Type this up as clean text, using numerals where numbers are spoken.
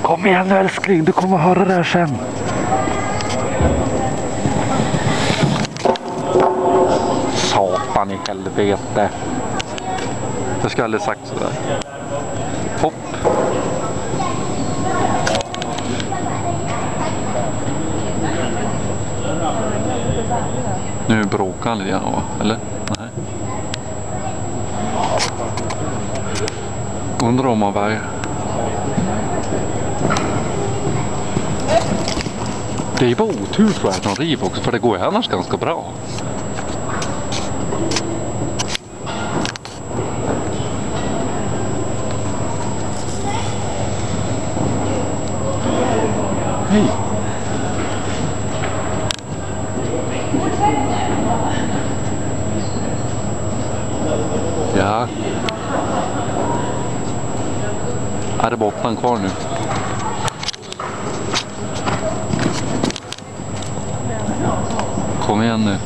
Kom igen nu älskling, du kommer höra det här sen. Satan i helvete. Jag skulle aldrig sagt sådär. Hopp. Nu bråkar han lite grann, va? Eller? Nej. Undrar om man väger. Det är bara otur tror jag att de river också, för det går ju annars ganska bra. Hej! Ja. Är det botten kvar nu? Kom igen nu.